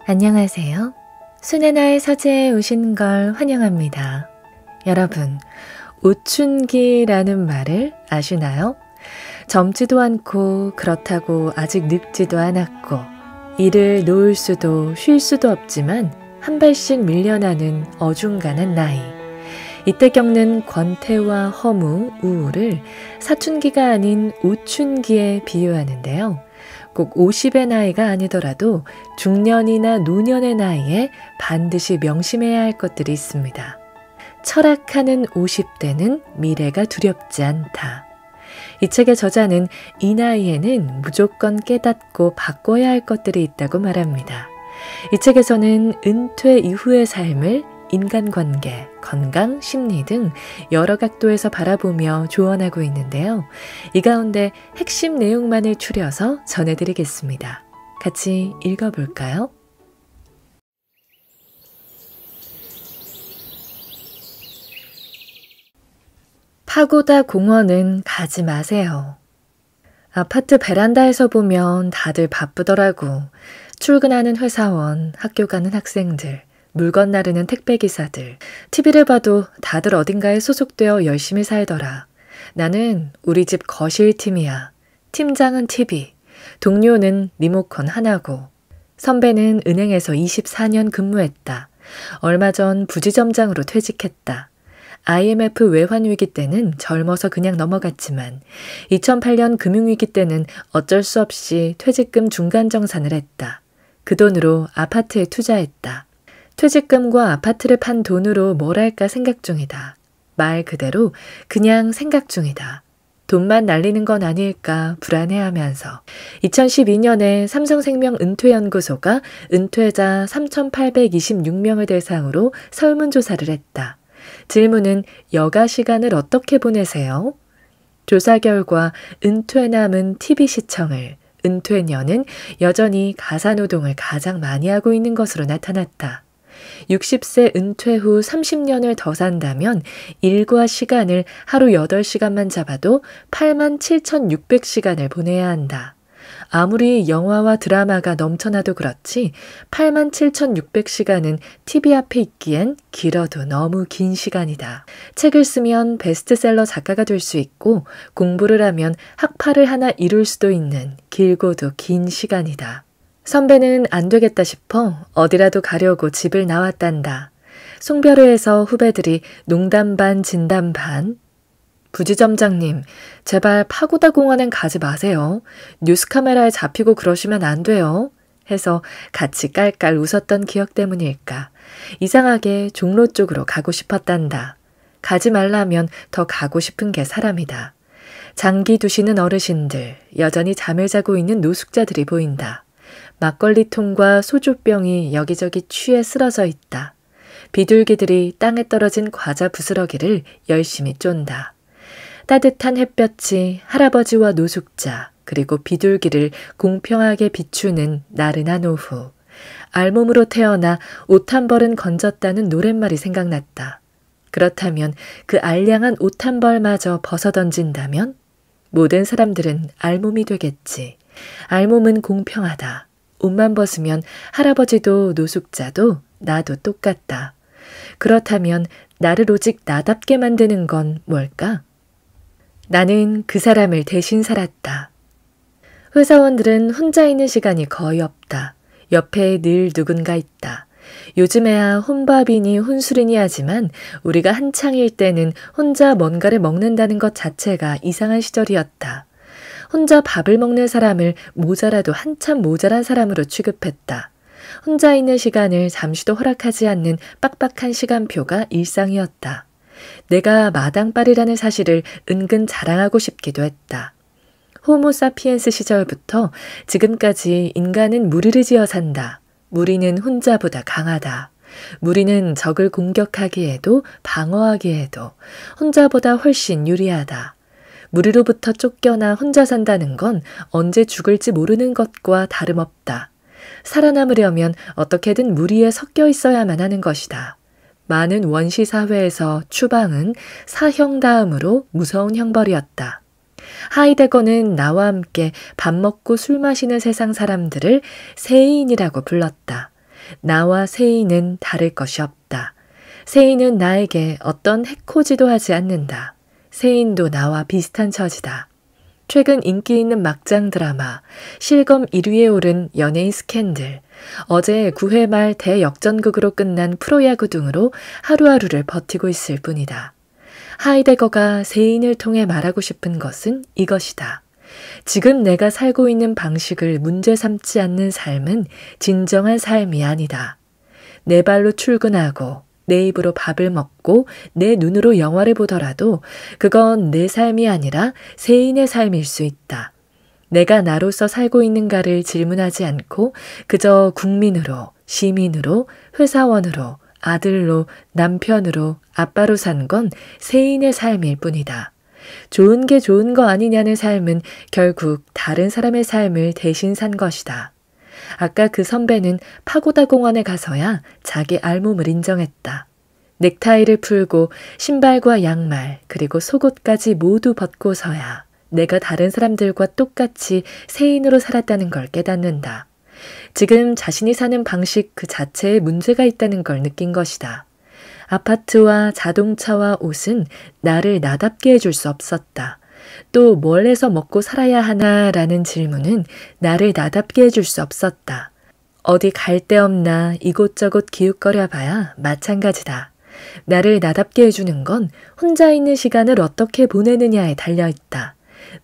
안녕하세요. 순애나의 서재에 오신 걸 환영합니다. 여러분, 오춘기라는 말을 아시나요? 젊지도 않고 그렇다고 아직 늙지도 않았고 이를 놓을 수도 쉴 수도 없지만 한 발씩 밀려나는 어중간한 나이. 이때 겪는 권태와 허무, 우울을 사춘기가 아닌 오춘기에 비유하는데요. 꼭 50의 나이가 아니더라도 중년이나 노년의 나이에 반드시 명심해야 할 것들이 있습니다. 철학하는 50대는 미래가 두렵지 않다. 이 책의 저자는 이 나이에는 무조건 깨닫고 바꿔야 할 것들이 있다고 말합니다. 이 책에서는 은퇴 이후의 삶을 인간관계, 건강, 심리 등 여러 각도에서 바라보며 조언하고 있는데요. 이 가운데 핵심 내용만을 추려서 전해드리겠습니다. 같이 읽어볼까요? 파고다 공원은 가지 마세요. 아파트 베란다에서 보면 다들 바쁘더라고. 출근하는 회사원, 학교 가는 학생들, 물건 나르는 택배기사들, TV를 봐도 다들 어딘가에 소속되어 열심히 살더라. 나는 우리 집 거실팀이야. 팀장은 TV, 동료는 리모컨 하나고, 선배는 은행에서 24년 근무했다. 얼마 전 부지점장으로 퇴직했다. IMF 외환위기 때는 젊어서 그냥 넘어갔지만 2008년 금융위기 때는 어쩔 수 없이 퇴직금 중간정산을 했다. 그 돈으로 아파트에 투자했다. 퇴직금과 아파트를 판 돈으로 뭘 할까 생각 중이다. 말 그대로 그냥 생각 중이다. 돈만 날리는 건 아닐까 불안해하면서 2012년에 삼성생명 은퇴연구소가 은퇴자 3,826명을 대상으로 설문조사를 했다. 질문은 여가 시간을 어떻게 보내세요? 조사 결과 은퇴 남은 TV 시청을, 은퇴녀는 여전히 가사노동을 가장 많이 하고 있는 것으로 나타났다. 60세 은퇴 후 30년을 더 산다면 일과 시간을 하루 8시간만 잡아도 87,600시간을 보내야 한다. 아무리 영화와 드라마가 넘쳐나도 그렇지 87,600시간은 TV 앞에 있기엔 길어도 너무 긴 시간이다. 책을 쓰면 베스트셀러 작가가 될 수 있고 공부를 하면 학파를 하나 이룰 수도 있는 길고도 긴 시간이다. 선배는 안 되겠다 싶어 어디라도 가려고 집을 나왔단다. 송별회에서 후배들이 농담 반 진담 반. 부지점장님, 제발 파고다 공원엔 가지 마세요. 뉴스카메라에 잡히고 그러시면 안 돼요. 해서 같이 깔깔 웃었던 기억 때문일까. 이상하게 종로 쪽으로 가고 싶었단다. 가지 말라면 더 가고 싶은 게 사람이다. 장기 두시는 어르신들, 여전히 잠을 자고 있는 노숙자들이 보인다. 막걸리통과 소주병이 여기저기 취해 쓰러져 있다. 비둘기들이 땅에 떨어진 과자 부스러기를 열심히 쫀다. 따뜻한 햇볕이 할아버지와 노숙자 그리고 비둘기를 공평하게 비추는 나른한 오후. 알몸으로 태어나 옷 한 벌은 건졌다는 노랫말이 생각났다. 그렇다면 그 알량한 옷 한 벌마저 벗어던진다면 모든 사람들은 알몸이 되겠지. 알몸은 공평하다. 옷만 벗으면 할아버지도 노숙자도 나도 똑같다. 그렇다면 나를 오직 나답게 만드는 건 뭘까? 나는 그 사람을 대신 살았다. 회사원들은 혼자 있는 시간이 거의 없다. 옆에 늘 누군가 있다. 요즘에야 혼밥이니 혼술이니 하지만 우리가 한창일 때는 혼자 뭔가를 먹는다는 것 자체가 이상한 시절이었다. 혼자 밥을 먹는 사람을 모자라도 한참 모자란 사람으로 취급했다. 혼자 있는 시간을 잠시도 허락하지 않는 빡빡한 시간표가 일상이었다. 내가 마당발이라는 사실을 은근 자랑하고 싶기도 했다. 호모사피엔스 시절부터 지금까지 인간은 무리를 지어 산다. 무리는 혼자보다 강하다. 무리는 적을 공격하기에도 방어하기에도 혼자보다 훨씬 유리하다. 무리로부터 쫓겨나 혼자 산다는 건 언제 죽을지 모르는 것과 다름없다. 살아남으려면 어떻게든 무리에 섞여 있어야만 하는 것이다. 많은 원시 사회에서 추방은 사형 다음으로 무서운 형벌이었다. 하이데거는 나와 함께 밥 먹고 술 마시는 세상 사람들을 세인이라고 불렀다. 나와 세인은 다를 것이 없다. 세인은 나에게 어떤 해코지도 하지 않는다. 세인도 나와 비슷한 처지다. 최근 인기 있는 막장 드라마, 실검 1위에 오른 연예인 스캔들, 어제 9회 말 대역전극으로 끝난 프로야구 등으로 하루하루를 버티고 있을 뿐이다. 하이데거가 세인을 통해 말하고 싶은 것은 이것이다. 지금 내가 살고 있는 방식을 문제 삼지 않는 삶은 진정한 삶이 아니다. 내 발로 출근하고 내 입으로 밥을 먹고 내 눈으로 영화를 보더라도 그건 내 삶이 아니라 세인의 삶일 수 있다. 내가 나로서 살고 있는가를 질문하지 않고 그저 국민으로, 시민으로, 회사원으로, 아들로, 남편으로, 아빠로 산 건 세인의 삶일 뿐이다. 좋은 게 좋은 거 아니냐는 삶은 결국 다른 사람의 삶을 대신 산 것이다. 아까 그 선배는 파고다 공원에 가서야 자기 알몸을 인정했다. 넥타이를 풀고 신발과 양말 그리고 속옷까지 모두 벗고서야 내가 다른 사람들과 똑같이 세인으로 살았다는 걸 깨닫는다. 지금 자신이 사는 방식 그 자체에 문제가 있다는 걸 느낀 것이다. 아파트와 자동차와 옷은 나를 나답게 해줄 수 없었다. 또 뭘 해서 먹고 살아야 하나라는 질문은 나를 나답게 해줄 수 없었다. 어디 갈 데 없나 이곳저곳 기웃거려 봐야 마찬가지다. 나를 나답게 해주는 건 혼자 있는 시간을 어떻게 보내느냐에 달려있다.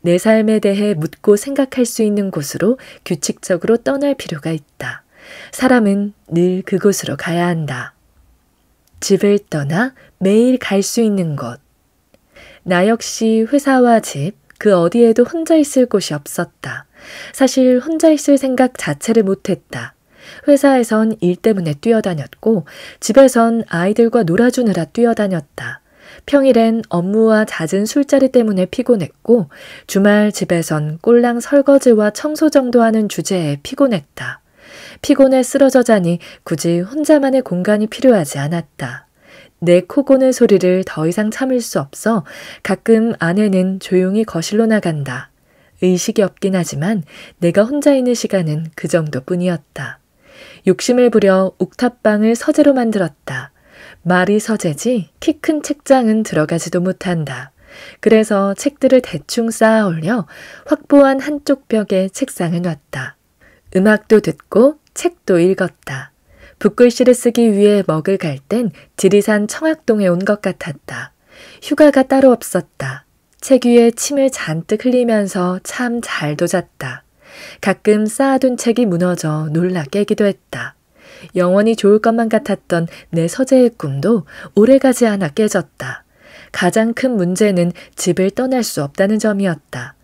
내 삶에 대해 묻고 생각할 수 있는 곳으로 규칙적으로 떠날 필요가 있다. 사람은 늘 그곳으로 가야 한다. 집을 떠나 매일 갈 수 있는 곳. 나 역시 회사와 집, 그 어디에도 혼자 있을 곳이 없었다. 사실 혼자 있을 생각 자체를 못했다. 회사에선 일 때문에 뛰어다녔고 집에선 아이들과 놀아주느라 뛰어다녔다. 평일엔 업무와 잦은 술자리 때문에 피곤했고 주말 집에선 꼴랑 설거지와 청소 정도 하는 주제에 피곤했다. 피곤해 쓰러져 자니 굳이 혼자만의 공간이 필요하지 않았다. 내 코 고는 소리를 더 이상 참을 수 없어 가끔 아내는 조용히 거실로 나간다. 의식이 없긴 하지만 내가 혼자 있는 시간은 그 정도뿐이었다. 욕심을 부려 옥탑방을 서재로 만들었다. 말이 서재지 키 큰 책장은 들어가지도 못한다. 그래서 책들을 대충 쌓아 올려 확보한 한쪽 벽에 책상을 놨다. 음악도 듣고 책도 읽었다. 붓글씨를 쓰기 위해 먹을 갈 땐 지리산 청학동에 온 것 같았다. 휴가가 따로 없었다. 책 위에 침을 잔뜩 흘리면서 참 잘도 잤다. 가끔 쌓아둔 책이 무너져 놀라 깨기도 했다. 영원히 좋을 것만 같았던 내 서재의 꿈도 오래가지 않아 깨졌다. 가장 큰 문제는 집을 떠날 수 없다는 점이었다.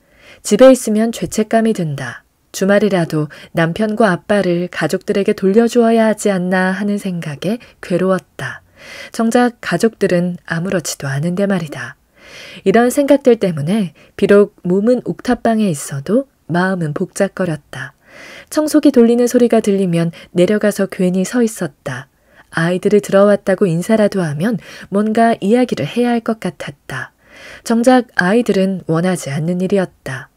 집에 있으면 죄책감이 든다. 주말이라도 남편과 아빠를 가족들에게 돌려주어야 하지 않나 하는 생각에 괴로웠다. 정작 가족들은 아무렇지도 않은데 말이다. 이런 생각들 때문에 비록 몸은 옥탑방에 있어도 마음은 복잡거렸다. 청소기 돌리는 소리가 들리면 내려가서 괜히 서 있었다. 아이들이 들어왔다고 인사라도 하면 뭔가 이야기를 해야 할 것 같았다. 정작 아이들은 원하지 않는 일이었다.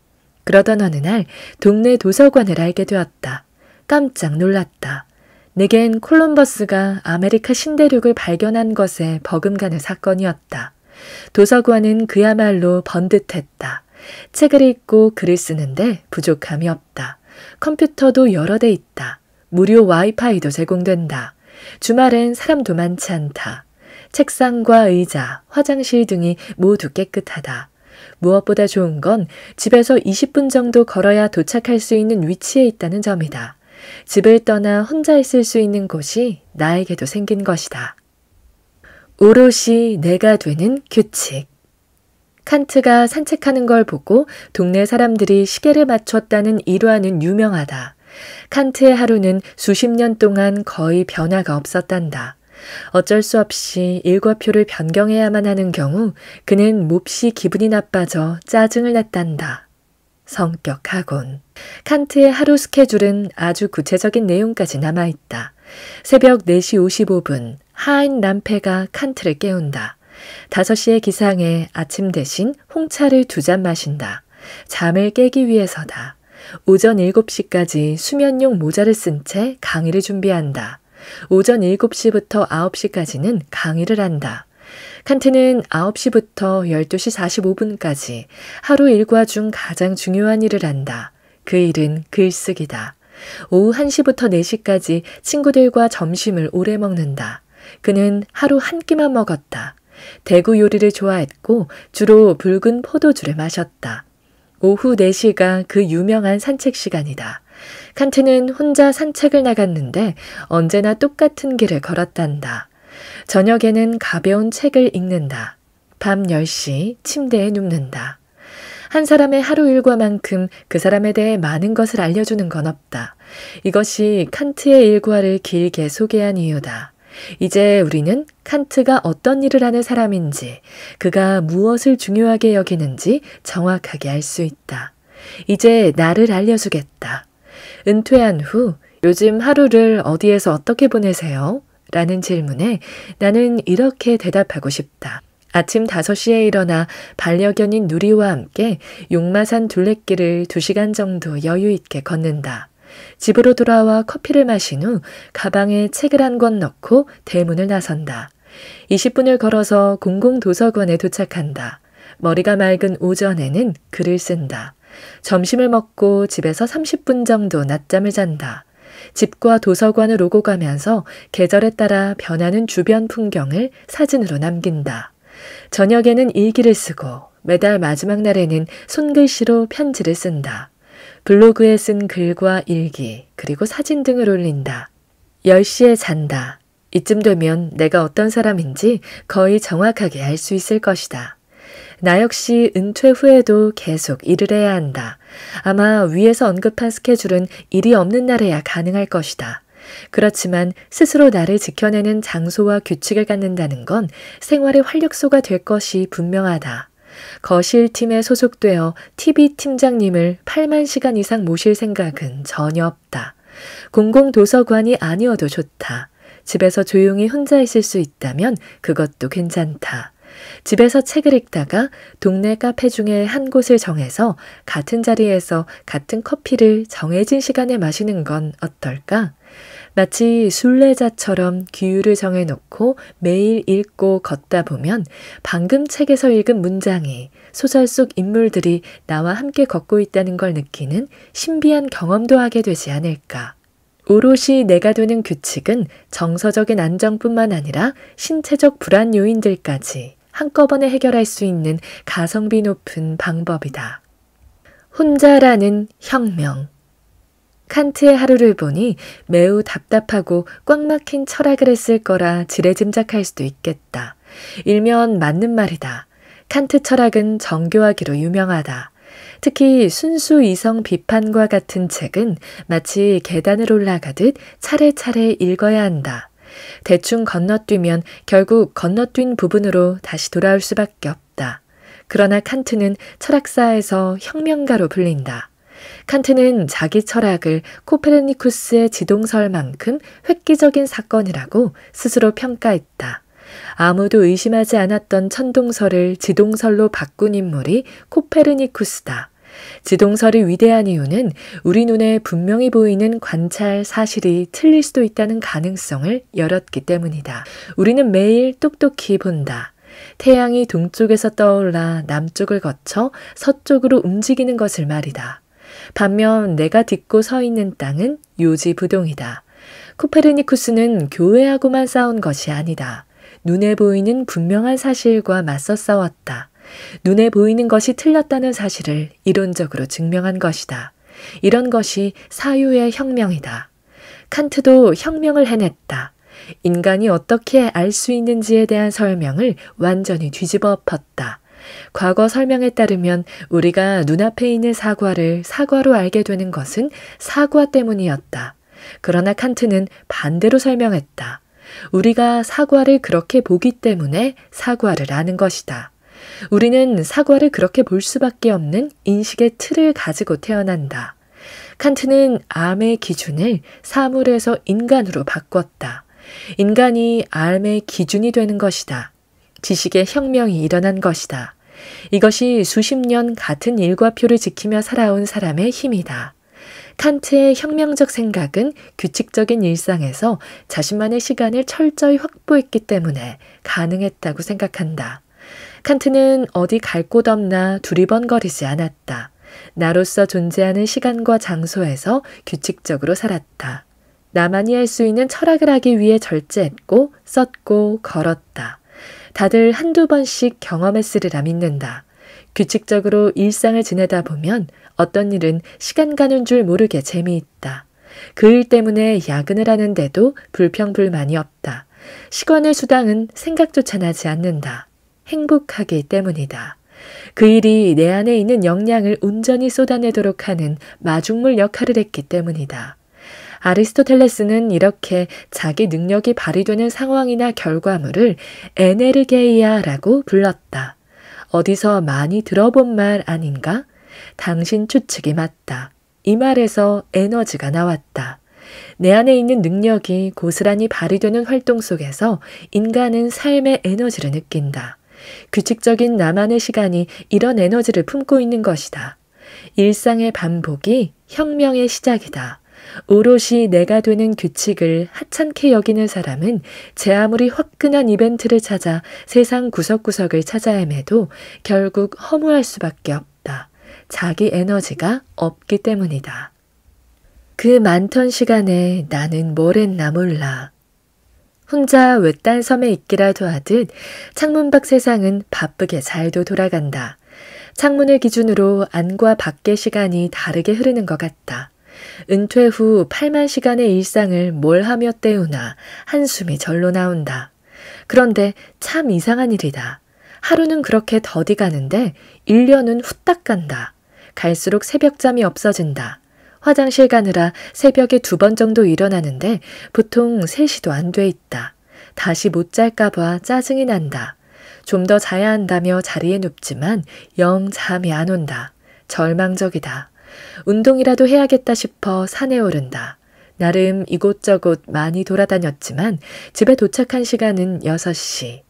그러던 어느 날 동네 도서관을 알게 되었다. 깜짝 놀랐다. 내겐 콜럼버스가 아메리카 신대륙을 발견한 것에 버금가는 사건이었다. 도서관은 그야말로 번듯했다. 책을 읽고 글을 쓰는데 부족함이 없다. 컴퓨터도 여러 대 있다. 무료 와이파이도 제공된다. 주말엔 사람도 많지 않다. 책상과 의자, 화장실 등이 모두 깨끗하다. 무엇보다 좋은 건 집에서 20분 정도 걸어야 도착할 수 있는 위치에 있다는 점이다. 집을 떠나 혼자 있을 수 있는 곳이 나에게도 생긴 것이다. 오롯이 내가 되는 규칙. 칸트가 산책하는 걸 보고 동네 사람들이 시계를 맞췄다는 일화는 유명하다. 칸트의 하루는 수십 년 동안 거의 변화가 없었단다. 어쩔 수 없이 일과표를 변경해야만 하는 경우 그는 몹시 기분이 나빠져 짜증을 냈단다. 성격하곤. 칸트의 하루 스케줄은 아주 구체적인 내용까지 남아있다. 새벽 4시 55분 하인 람페가 칸트를 깨운다. 5시의 기상에 아침 대신 홍차를 2잔 마신다. 잠을 깨기 위해서다. 오전 7시까지 수면용 모자를 쓴 채 강의를 준비한다. 오전 7시부터 9시까지는 강의를 한다. 칸트는 9시부터 12시 45분까지 하루 일과 중 가장 중요한 일을 한다. 그 일은 글쓰기다. 오후 1시부터 4시까지 친구들과 점심을 오래 먹는다. 그는 하루 한 끼만 먹었다. 대구 요리를 좋아했고 주로 붉은 포도주를 마셨다. 오후 4시가 그 유명한 산책 시간이다. 칸트는 혼자 산책을 나갔는데 언제나 똑같은 길을 걸었단다. 저녁에는 가벼운 책을 읽는다. 밤 10시 침대에 눕는다. 한 사람의 하루 일과만큼 그 사람에 대해 많은 것을 알려주는 건 없다. 이것이 칸트의 일과를 길게 소개한 이유다. 이제 우리는 칸트가 어떤 일을 하는 사람인지, 그가 무엇을 중요하게 여기는지 정확하게 알 수 있다. 이제 나를 알려주겠다. 은퇴한 후 요즘 하루를 어디에서 어떻게 보내세요? 라는 질문에 나는 이렇게 대답하고 싶다. 아침 5시에 일어나 반려견인 누리와 함께 용마산 둘레길을 2시간 정도 여유 있게 걷는다. 집으로 돌아와 커피를 마신 후 가방에 책을 한 권 넣고 대문을 나선다. 20분을 걸어서 공공도서관에 도착한다. 머리가 맑은 오전에는 글을 쓴다. 점심을 먹고 집에서 30분 정도 낮잠을 잔다. 집과 도서관을 오고 가면서 계절에 따라 변하는 주변 풍경을 사진으로 남긴다. 저녁에는 일기를 쓰고 매달 마지막 날에는 손글씨로 편지를 쓴다. 블로그에 쓴 글과 일기, 그리고 사진 등을 올린다. 10시에 잔다. 이쯤 되면 내가 어떤 사람인지 거의 정확하게 알 수 있을 것이다. 나 역시 은퇴 후에도 계속 일을 해야 한다. 아마 위에서 언급한 스케줄은 일이 없는 날에야 가능할 것이다. 그렇지만 스스로 나를 지켜내는 장소와 규칙을 갖는다는 건 생활의 활력소가 될 것이 분명하다. 거실팀에 소속되어 TV 팀장님을 8만 시간 이상 모실 생각은 전혀 없다. 공공도서관이 아니어도 좋다. 집에서 조용히 혼자 있을 수 있다면 그것도 괜찮다. 집에서 책을 읽다가 동네 카페 중에 한 곳을 정해서 같은 자리에서 같은 커피를 정해진 시간에 마시는 건 어떨까? 마치 순례자처럼 기율을 정해놓고 매일 읽고 걷다 보면 방금 책에서 읽은 문장이 소설 속 인물들이 나와 함께 걷고 있다는 걸 느끼는 신비한 경험도 하게 되지 않을까. 오롯이 내가 두는 규칙은 정서적인 안정뿐만 아니라 신체적 불안 요인들까지 한꺼번에 해결할 수 있는 가성비 높은 방법이다. 혼자라는 혁명. 칸트의 하루를 보니 매우 답답하고 꽉 막힌 철학을 했을 거라 지레짐작할 수도 있겠다. 일면 맞는 말이다. 칸트 철학은 정교하기로 유명하다. 특히 순수 이성 비판과 같은 책은 마치 계단을 올라가듯 차례차례 읽어야 한다. 대충 건너뛰면 결국 건너뛴 부분으로 다시 돌아올 수밖에 없다. 그러나 칸트는 철학사에서 혁명가로 불린다. 칸트는 자기 철학을 코페르니쿠스의 지동설만큼 획기적인 사건이라고 스스로 평가했다. 아무도 의심하지 않았던 천동설을 지동설로 바꾼 인물이 코페르니쿠스다. 지동설이 위대한 이유는 우리 눈에 분명히 보이는 관찰 사실이 틀릴 수도 있다는 가능성을 열었기 때문이다. 우리는 매일 똑똑히 본다. 태양이 동쪽에서 떠올라 남쪽을 거쳐 서쪽으로 움직이는 것을 말이다. 반면 내가 딛고 서 있는 땅은 요지부동이다. 코페르니쿠스는 교회하고만 싸운 것이 아니다. 눈에 보이는 분명한 사실과 맞서 싸웠다. 눈에 보이는 것이 틀렸다는 사실을 이론적으로 증명한 것이다. 이런 것이 사유의 혁명이다. 칸트도 혁명을 해냈다. 인간이 어떻게 알 수 있는지에 대한 설명을 완전히 뒤집어 엎었다. 과거 설명에 따르면 우리가 눈앞에 있는 사과를 사과로 알게 되는 것은 사과 때문이었다. 그러나 칸트는 반대로 설명했다. 우리가 사과를 그렇게 보기 때문에 사과를 아는 것이다. 우리는 사과를 그렇게 볼 수밖에 없는 인식의 틀을 가지고 태어난다. 칸트는 암의 기준을 사물에서 인간으로 바꿨다. 인간이 암의 기준이 되는 것이다. 지식의 혁명이 일어난 것이다. 이것이 수십 년 같은 일과표를 지키며 살아온 사람의 힘이다. 칸트의 혁명적 생각은 규칙적인 일상에서 자신만의 시간을 철저히 확보했기 때문에 가능했다고 생각한다. 칸트는 어디 갈 곳 없나 두리번거리지 않았다. 나로서 존재하는 시간과 장소에서 규칙적으로 살았다. 나만이 할 수 있는 철학을 하기 위해 절제했고 썼고 걸었다. 다들 한두 번씩 경험했으리라 믿는다. 규칙적으로 일상을 지내다 보면 어떤 일은 시간 가는 줄 모르게 재미있다. 그 일 때문에 야근을 하는데도 불평불만이 없다. 시간의 수당은 생각조차 나지 않는다. 행복하기 때문이다. 그 일이 내 안에 있는 역량을 온전히 쏟아내도록 하는 마중물 역할을 했기 때문이다. 아리스토텔레스는 이렇게 자기 능력이 발휘되는 상황이나 결과물을 에네르게이아라고 불렀다. 어디서 많이 들어본 말 아닌가? 당신 추측이 맞다. 이 말에서 에너지가 나왔다. 내 안에 있는 능력이 고스란히 발휘되는 활동 속에서 인간은 삶의 에너지를 느낀다. 규칙적인 나만의 시간이 이런 에너지를 품고 있는 것이다. 일상의 반복이 혁명의 시작이다. 오롯이 내가 되는 규칙을 하찮게 여기는 사람은 제 아무리 화끈한 이벤트를 찾아 세상 구석구석을 찾아 헤매도 결국 허무할 수밖에 없다. 자기 에너지가 없기 때문이다. 그 많던 시간에 나는 뭘 했나 몰라. 혼자 외딴 섬에 있기라도 하듯 창문 밖 세상은 바쁘게 잘도 돌아간다. 창문을 기준으로 안과 밖의 시간이 다르게 흐르는 것 같다. 은퇴 후 8만 시간의 일상을 뭘 하며 때우나 한숨이 절로 나온다. 그런데 참 이상한 일이다. 하루는 그렇게 더디 가는데 1년은 후딱 간다. 갈수록 새벽잠이 없어진다. 화장실 가느라 새벽에 2번 정도 일어나는데 보통 3시도 안 돼 있다. 다시 못 잘까봐 짜증이 난다. 좀 더 자야 한다며 자리에 눕지만 영 잠이 안 온다. 절망적이다. 운동이라도 해야겠다 싶어 산에 오른다. 나름 이곳저곳 많이 돌아다녔지만 집에 도착한 시간은 6시.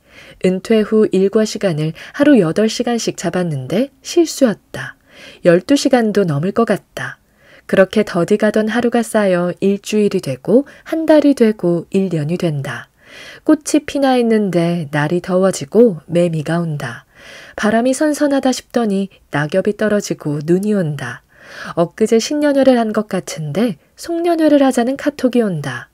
은퇴 후 일과 시간을 하루 8시간씩 잡았는데 실수였다. 12시간도 넘을 것 같다. 그렇게 더디 가던 하루가 쌓여 일주일이 되고 한 달이 되고 1년이 된다. 꽃이 피나 있는데 날이 더워지고 매미가 온다. 바람이 선선하다 싶더니 낙엽이 떨어지고 눈이 온다. 엊그제 신년회를 한 것 같은데 송년회를 하자는 카톡이 온다.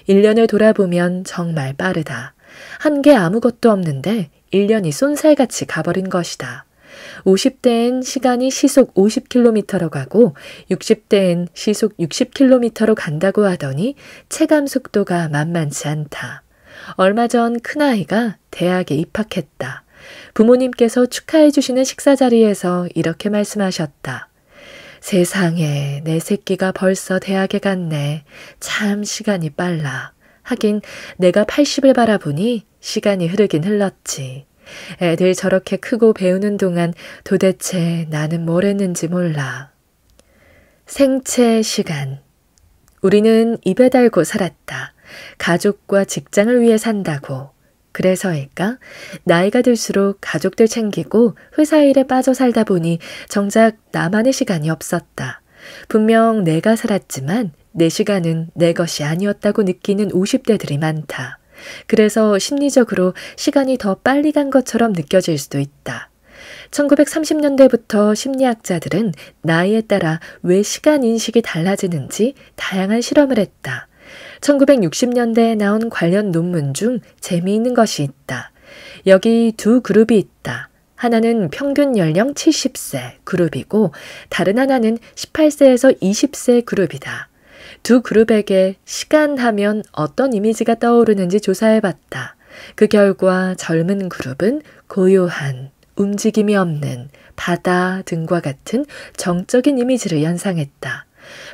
1년을 돌아보면 정말 빠르다. 한 게 아무것도 없는데 1년이 쏜살같이 가버린 것이다. 50대엔 시간이 시속 50km로 가고 60대엔 시속 60km로 간다고 하더니 체감 속도가 만만치 않다. 얼마 전 큰아이가 대학에 입학했다. 부모님께서 축하해 주시는 식사 자리에서 이렇게 말씀하셨다. 세상에 내 새끼가 벌써 대학에 갔네. 참 시간이 빨라. 하긴 내가 80을 바라보니 시간이 흐르긴 흘렀지. 애들 저렇게 크고 배우는 동안 도대체 나는 뭘 했는지 몰라. 생체 시간. 우리는 입에 달고 살았다. 가족과 직장을 위해 산다고. 그래서일까? 나이가 들수록 가족들 챙기고 회사 일에 빠져 살다 보니 정작 나만의 시간이 없었다. 분명 내가 살았지만 내 시간은 내 것이 아니었다고 느끼는 50대들이 많다. 그래서 심리적으로 시간이 더 빨리 간 것처럼 느껴질 수도 있다. 1930년대부터 심리학자들은 나이에 따라 왜 시간 인식이 달라지는지 다양한 실험을 했다. 1960년대에 나온 관련 논문 중 재미있는 것이 있다. 여기 두 그룹이 있다. 하나는 평균 연령 70세 그룹이고 다른 하나는 18세에서 20세 그룹이다. 두 그룹에게 시간 하면 어떤 이미지가 떠오르는지 조사해봤다. 그 결과 젊은 그룹은 고요한, 움직임이 없는 바다 등과 같은 정적인 이미지를 연상했다.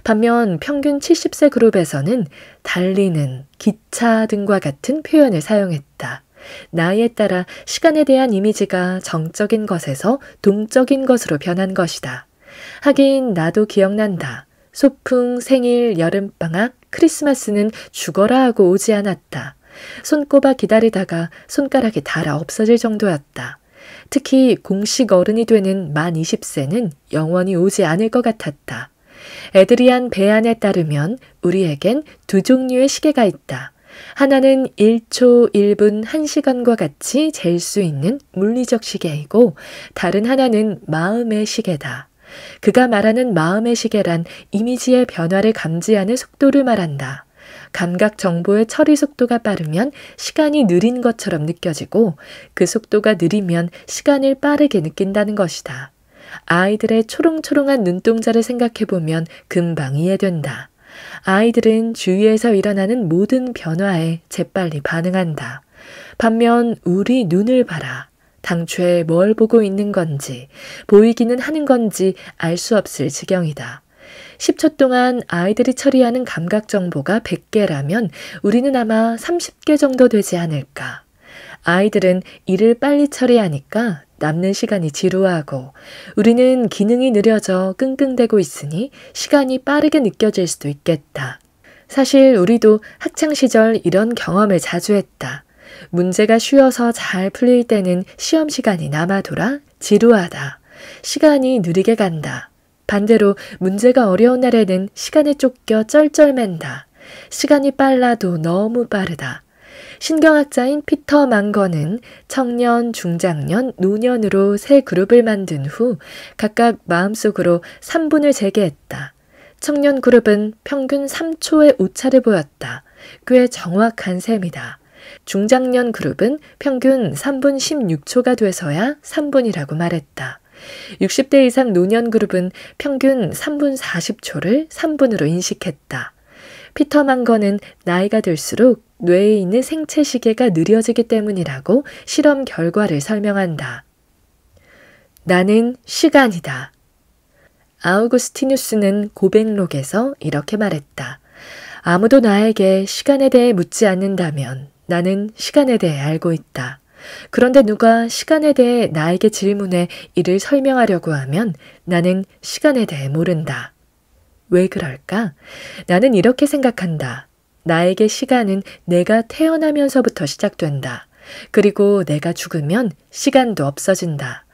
반면 평균 70세 그룹에서는 달리는, 기차 등과 같은 표현을 사용했다. 나이에 따라 시간에 대한 이미지가 정적인 것에서 동적인 것으로 변한 것이다. 하긴 나도 기억난다. 소풍, 생일, 여름방학, 크리스마스는 죽어라 하고 오지 않았다. 손꼽아 기다리다가 손가락이 닳아 없어질 정도였다. 특히 공식 어른이 되는 만 20세는 영원히 오지 않을 것 같았다. 에드리안 베안에 따르면 우리에겐 두 종류의 시계가 있다. 하나는 1초 1분 1시간과 같이 잴 수 있는 물리적 시계이고 다른 하나는 마음의 시계다. 그가 말하는 마음의 시계란 이미지의 변화를 감지하는 속도를 말한다. 감각 정보의 처리 속도가 빠르면 시간이 느린 것처럼 느껴지고 그 속도가 느리면 시간을 빠르게 느낀다는 것이다. 아이들의 초롱초롱한 눈동자를 생각해보면 금방 이해된다. 아이들은 주위에서 일어나는 모든 변화에 재빨리 반응한다. 반면 우리 눈을 봐라. 당초에 뭘 보고 있는 건지, 보이기는 하는 건지 알 수 없을 지경이다. 10초 동안 아이들이 처리하는 감각 정보가 100개라면 우리는 아마 30개 정도 되지 않을까. 아이들은 일을 빨리 처리하니까 남는 시간이 지루하고 우리는 기능이 느려져 끙끙대고 있으니 시간이 빠르게 느껴질 수도 있겠다. 사실 우리도 학창시절 이런 경험을 자주 했다. 문제가 쉬워서 잘 풀릴 때는 시험 시간이 남아돌아 지루하다. 시간이 느리게 간다. 반대로 문제가 어려운 날에는 시간에 쫓겨 쩔쩔맨다. 시간이 빨라도 너무 빠르다. 신경학자인 피터 망건은 청년, 중장년, 노년으로 세 그룹을 만든 후 각각 마음속으로 3분을 재개했다. 청년 그룹은 평균 3초의 오차를 보였다. 꽤 정확한 셈이다. 중장년 그룹은 평균 3분 16초가 돼서야 3분이라고 말했다. 60대 이상 노년 그룹은 평균 3분 40초를 3분으로 인식했다. 피터 망건은 나이가 들수록 뇌에 있는 생체 시계가 느려지기 때문이라고 실험 결과를 설명한다. 나는 시간이다. 아우구스티누스는 고백록에서 이렇게 말했다. 아무도 나에게 시간에 대해 묻지 않는다면 나는 시간에 대해 알고 있다. 그런데 누가 시간에 대해 나에게 질문해 이를 설명하려고 하면 나는 시간에 대해 모른다. 왜 그럴까? 나는 이렇게 생각한다. 나에게 시간은 내가 태어나면서부터 시작된다. 그리고 내가 죽으면 시간도 없어진다.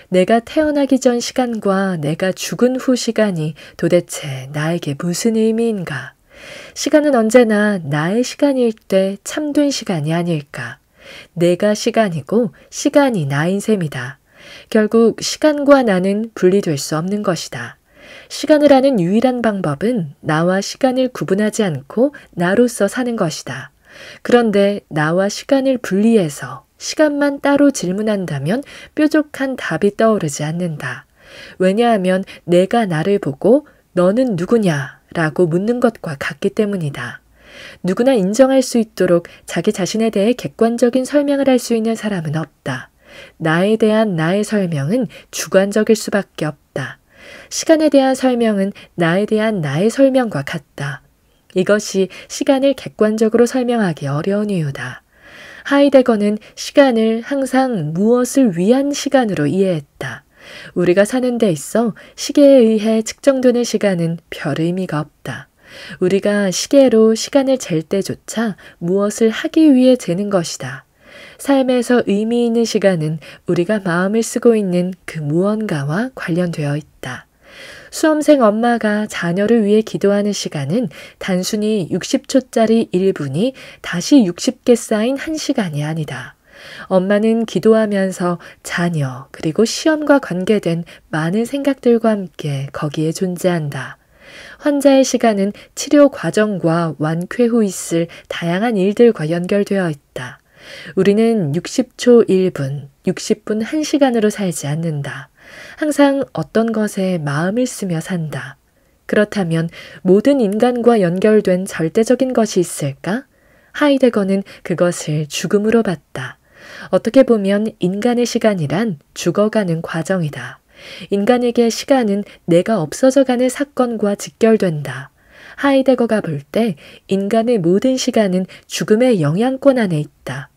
내가 태어나기 전 시간과 내가 죽은 후 시간이 도대체 나에게 무슨 의미인가? 시간은 언제나 나의 시간일 때 참된 시간이 아닐까? 내가 시간이고 시간이 나인 셈이다. 결국 시간과 나는 분리될 수 없는 것이다. 시간을 아는 유일한 방법은 나와 시간을 구분하지 않고 나로서 사는 것이다. 그런데 나와 시간을 분리해서 시간만 따로 질문한다면 뾰족한 답이 떠오르지 않는다. 왜냐하면 내가 나를 보고 너는 누구냐? 라고 묻는 것과 같기 때문이다. 누구나 인정할 수 있도록 자기 자신에 대해 객관적인 설명을 할 수 있는 사람은 없다. 나에 대한 나의 설명은 주관적일 수밖에 없다. 시간에 대한 설명은 나에 대한 나의 설명과 같다. 이것이 시간을 객관적으로 설명하기 어려운 이유다. 하이데거는 시간을 항상 무엇을 위한 시간으로 이해했다. 우리가 사는 데 있어 시계에 의해 측정되는 시간은 별 의미가 없다. 우리가 시계로 시간을 잴 때조차 무엇을 하기 위해 재는 것이다. 삶에서 의미 있는 시간은 우리가 마음을 쓰고 있는 그 무언가와 관련되어 있다. 수험생 엄마가 자녀를 위해 기도하는 시간은 단순히 60초짜리 1분이 다시 60개 쌓인 1시간이 아니다. 엄마는 기도하면서 자녀 그리고 시험과 관계된 많은 생각들과 함께 거기에 존재한다. 환자의 시간은 치료 과정과 완쾌 후 있을 다양한 일들과 연결되어 있다. 우리는 60초 1분, 60분 1시간으로 살지 않는다. 항상 어떤 것에 마음을 쓰며 산다. 그렇다면 모든 인간과 연결된 절대적인 것이 있을까? 하이데거는 그것을 죽음으로 봤다. 어떻게 보면 인간의 시간이란 죽어가는 과정이다. 인간에게 시간은 내가 없어져가는 사건과 직결된다. 하이데거가 볼 때 인간의 모든 시간은 죽음의 영향권 안에 있다.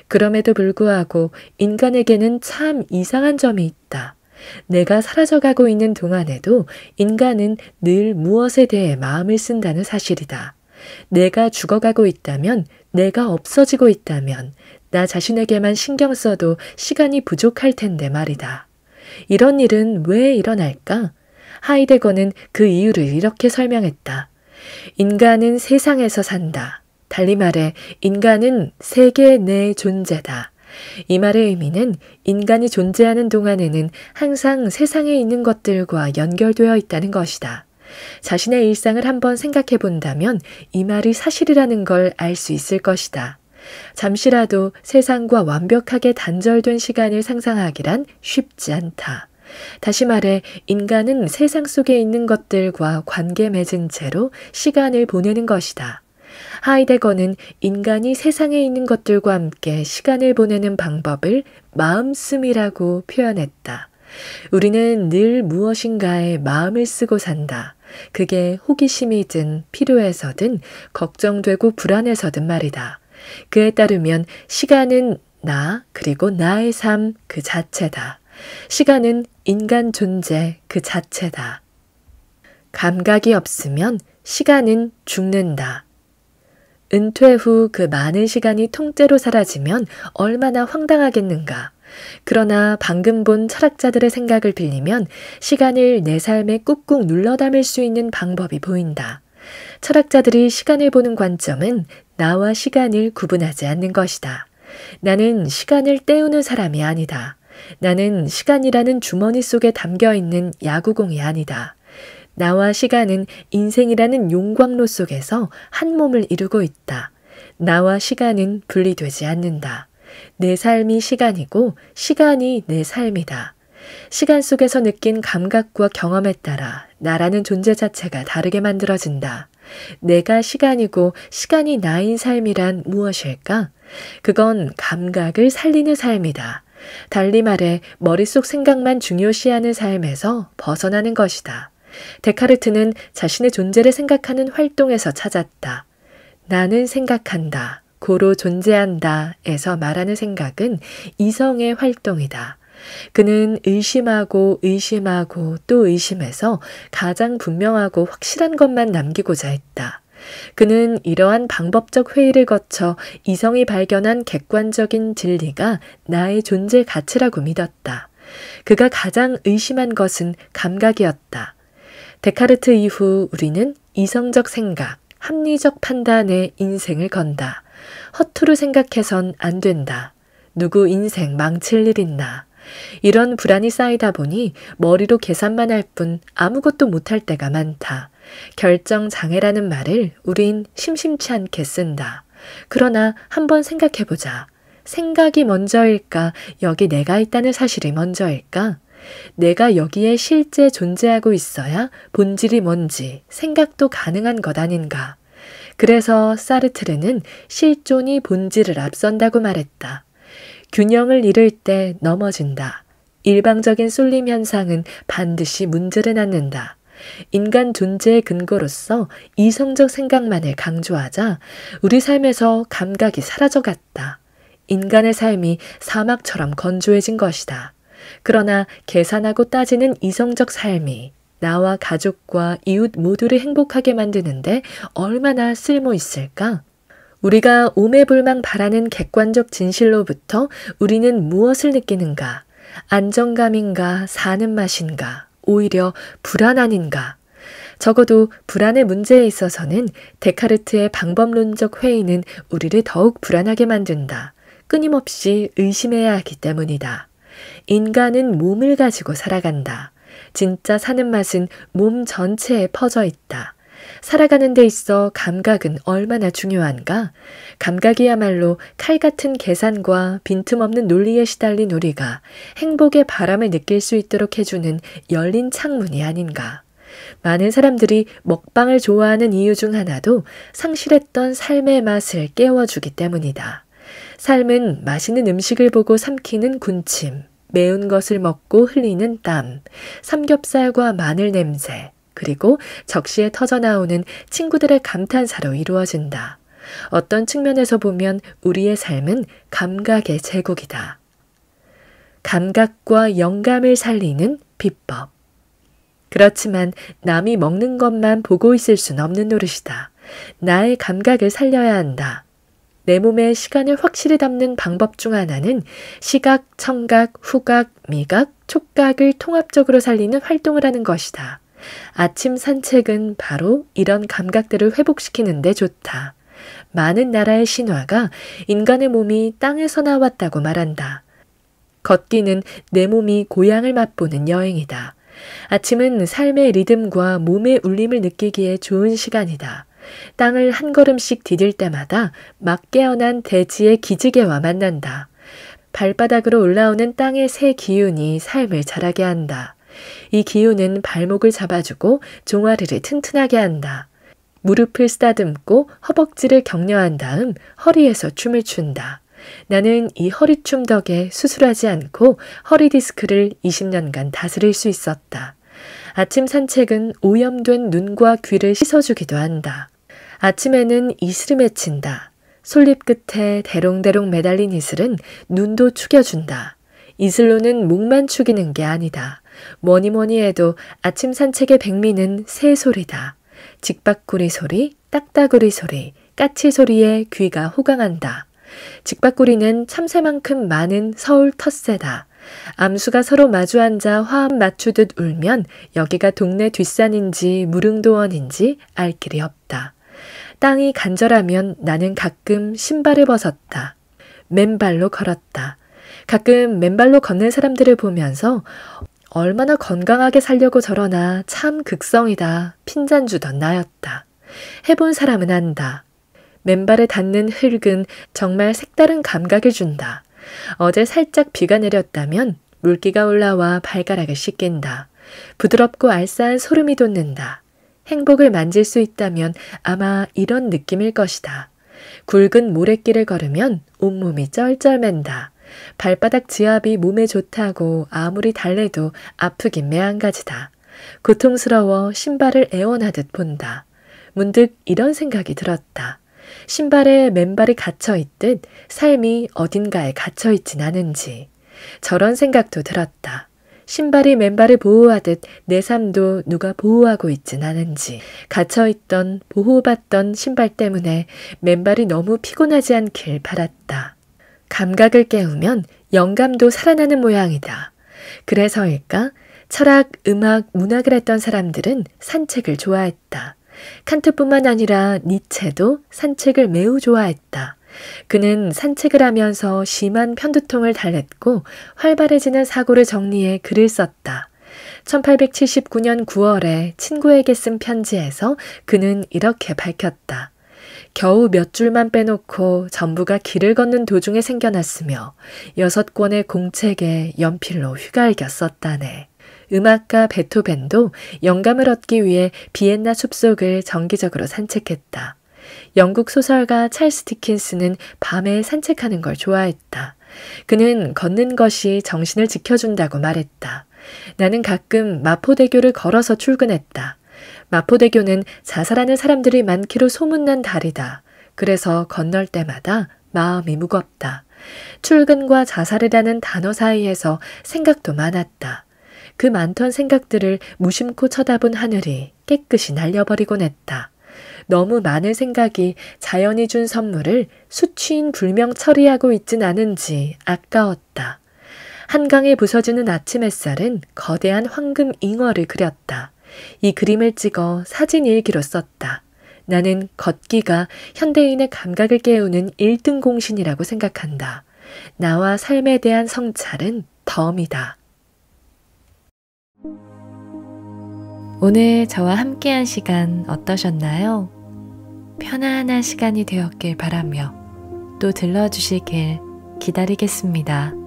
그럼에도 불구하고 인간에게는 참 이상한 점이 있다. 내가 사라져가고 있는 동안에도 인간은 늘 무엇에 대해 마음을 쓴다는 사실이다. 내가 죽어가고 있다면, 내가 없어지고 있다면 나 자신에게만 신경 써도 시간이 부족할 텐데 말이다. 이런 일은 왜 일어날까? 하이데거는 그 이유를 이렇게 설명했다. 인간은 세상에서 산다. 달리 말해 인간은 세계 내 존재다. 이 말의 의미는 인간이 존재하는 동안에는 항상 세상에 있는 것들과 연결되어 있다는 것이다. 자신의 일상을 한번 생각해 본다면 이 말이 사실이라는 걸 알 수 있을 것이다. 잠시라도 세상과 완벽하게 단절된 시간을 상상하기란 쉽지 않다. 다시 말해 인간은 세상 속에 있는 것들과 관계 맺은 채로 시간을 보내는 것이다. 하이데거는 인간이 세상에 있는 것들과 함께 시간을 보내는 방법을 마음씀이라고 표현했다. 우리는 늘 무엇인가에 마음을 쓰고 산다. 그게 호기심이든 필요해서든 걱정되고 불안해서든 말이다. 그에 따르면 시간은 나 그리고 나의 삶 그 자체다. 시간은 인간 존재 그 자체다. 감각이 없으면 시간은 죽는다. 은퇴 후 그 많은 시간이 통째로 사라지면 얼마나 황당하겠는가. 그러나 방금 본 철학자들의 생각을 빌리면 시간을 내 삶에 꾹꾹 눌러 담을 수 있는 방법이 보인다. 철학자들이 시간을 보는 관점은 나와 시간을 구분하지 않는 것이다. 나는 시간을 때우는 사람이 아니다. 나는 시간이라는 주머니 속에 담겨 있는 야구공이 아니다. 나와 시간은 인생이라는 용광로 속에서 한 몸을 이루고 있다. 나와 시간은 분리되지 않는다. 내 삶이 시간이고 시간이 내 삶이다. 시간 속에서 느낀 감각과 경험에 따라 나라는 존재 자체가 다르게 만들어진다. 내가 시간이고 시간이 나인 삶이란 무엇일까? 그건 감각을 살리는 삶이다. 달리 말해 머릿속 생각만 중요시하는 삶에서 벗어나는 것이다. 데카르트는 자신의 존재를 생각하는 활동에서 찾았다. 나는 생각한다. 고로 존재한다 에서 말하는 생각은 이성의 활동이다. 그는 의심하고 의심하고 또 의심해서 가장 분명하고 확실한 것만 남기고자 했다. 그는 이러한 방법적 회의를 거쳐 이성이 발견한 객관적인 진리가 나의 존재 가치라고 믿었다. 그가 가장 의심한 것은 감각이었다. 데카르트 이후 우리는 이성적 생각, 합리적 판단에 인생을 건다. 허투루 생각해선 안 된다. 누구 인생 망칠 일 있나. 이런 불안이 쌓이다 보니 머리로 계산만 할 뿐 아무것도 못할 때가 많다. 결정장애라는 말을 우린 심심치 않게 쓴다. 그러나 한번 생각해보자. 생각이 먼저일까? 여기 내가 있다는 사실이 먼저일까? 내가 여기에 실제 존재하고 있어야 본질이 뭔지 생각도 가능한 것 아닌가. 그래서 사르트르는 실존이 본질을 앞선다고 말했다. 균형을 잃을 때 넘어진다. 일방적인 쏠림 현상은 반드시 문제를 낳는다. 인간 존재의 근거로서 이성적 생각만을 강조하자 우리 삶에서 감각이 사라져갔다. 인간의 삶이 사막처럼 건조해진 것이다. 그러나 계산하고 따지는 이성적 삶이 나와 가족과 이웃 모두를 행복하게 만드는데 얼마나 쓸모 있을까? 우리가 오매불망 바라는 객관적 진실로부터 우리는 무엇을 느끼는가? 안정감인가? 사는 맛인가? 오히려 불안 아닌가? 적어도 불안의 문제에 있어서는 데카르트의 방법론적 회의는 우리를 더욱 불안하게 만든다. 끊임없이 의심해야 하기 때문이다. 인간은 몸을 가지고 살아간다. 진짜 사는 맛은 몸 전체에 퍼져 있다. 살아가는 데 있어 감각은 얼마나 중요한가? 감각이야말로 칼 같은 계산과 빈틈없는 논리에 시달린 우리가 행복의 바람을 느낄 수 있도록 해주는 열린 창문이 아닌가? 많은 사람들이 먹방을 좋아하는 이유 중 하나도 상실했던 삶의 맛을 깨워주기 때문이다. 삶은 맛있는 음식을 보고 삼키는 군침, 매운 것을 먹고 흘리는 땀, 삼겹살과 마늘 냄새, 그리고 적시에 터져나오는 친구들의 감탄사로 이루어진다. 어떤 측면에서 보면 우리의 삶은 감각의 제국이다. 감각과 영감을 살리는 비법. 그렇지만 남이 먹는 것만 보고 있을 순 없는 노릇이다. 나의 감각을 살려야 한다. 내 몸에 시간을 확실히 담는 방법 중 하나는 시각, 청각, 후각, 미각, 촉각을 통합적으로 살리는 활동을 하는 것이다. 아침 산책은 바로 이런 감각들을 회복시키는 데 좋다. 많은 나라의 신화가 인간의 몸이 땅에서 나왔다고 말한다. 걷기는 내 몸이 고향을 맛보는 여행이다. 아침은 삶의 리듬과 몸의 울림을 느끼기에 좋은 시간이다. 땅을 한 걸음씩 디딜 때마다 막 깨어난 대지의 기지개와 만난다. 발바닥으로 올라오는 땅의 새 기운이 삶을 자라게 한다. 이 기운은 발목을 잡아주고 종아리를 튼튼하게 한다. 무릎을 쓰다듬고 허벅지를 격려한 다음 허리에서 춤을 춘다. 나는 이 허리춤 덕에 수술하지 않고 허리 디스크를 20년간 다스릴 수 있었다. 아침 산책은 오염된 눈과 귀를 씻어주기도 한다. 아침에는 이슬이 맺힌다. 솔잎 끝에 대롱대롱 매달린 이슬은 눈도 축여준다. 이슬로는 목만 축이는 게 아니다. 뭐니 해도 아침 산책의 백미는 새소리다. 직박구리 소리, 딱따구리 소리, 까치 소리에 귀가 호강한다. 직박구리는 참새만큼 많은 서울 텃새다. 암수가 서로 마주 앉아 화합 맞추듯 울면 여기가 동네 뒷산인지 무릉도원인지 알 길이 없다. 땅이 간절하면 나는 가끔 신발을 벗었다. 맨발로 걸었다. 가끔 맨발로 걷는 사람들을 보면서 얼마나 건강하게 살려고 저러나 참 극성이다. 핀잔 주던 나였다. 해본 사람은 안다. 맨발에 닿는 흙은 정말 색다른 감각을 준다. 어제 살짝 비가 내렸다면 물기가 올라와 발가락을 씻긴다. 부드럽고 알싸한 소름이 돋는다. 행복을 만질 수 있다면 아마 이런 느낌일 것이다. 굵은 모래길을 걸으면 온몸이 쩔쩔맨다. 발바닥 지압이 몸에 좋다고 아무리 달래도 아프긴 매한가지다. 고통스러워 신발을 애원하듯 본다. 문득 이런 생각이 들었다. 신발에 맨발이 갇혀있듯 삶이 어딘가에 갇혀있진 않은지. 저런 생각도 들었다. 신발이 맨발을 보호하듯 내 삶도 누가 보호하고 있진 않은지. 갇혀있던 보호받던 신발 때문에 맨발이 너무 피곤하지 않길 바랐다. 감각을 깨우면 영감도 살아나는 모양이다. 그래서일까? 철학, 음악, 문학을 했던 사람들은 산책을 좋아했다. 칸트뿐만 아니라 니체도 산책을 매우 좋아했다. 그는 산책을 하면서 심한 편두통을 달랬고 활발해지는 사고를 정리해 글을 썼다. 1879년 9월에 친구에게 쓴 편지에서 그는 이렇게 밝혔다. 겨우 몇 줄만 빼놓고 전부가 길을 걷는 도중에 생겨났으며 6권의 공책에 연필로 휘갈겨 썼다네. 음악가 베토벤도 영감을 얻기 위해 비엔나 숲속을 정기적으로 산책했다. 영국 소설가 찰스 디킨스는 밤에 산책하는 걸 좋아했다. 그는 걷는 것이 정신을 지켜준다고 말했다. 나는 가끔 마포대교를 걸어서 출근했다. 마포대교는 자살하는 사람들이 많기로 소문난 다리다. 그래서 건널 때마다 마음이 무겁다. 출근과 자살이라는 단어 사이에서 생각도 많았다. 그 많던 생각들을 무심코 쳐다본 하늘이 깨끗이 날려버리곤 했다. 너무 많은 생각이 자연이 준 선물을 수취인 불명 처리하고 있진 않은지 아까웠다. 한강에 부서지는 아침 햇살은 거대한 황금 잉어를 그렸다. 이 그림을 찍어 사진 일기로 썼다. 나는 걷기가 현대인의 감각을 깨우는 1등 공신이라고 생각한다. 나와 삶에 대한 성찰은 덤이다. 오늘 저와 함께한 시간 어떠셨나요? 편안한 시간이 되었길 바라며 또 들러주시길 기다리겠습니다.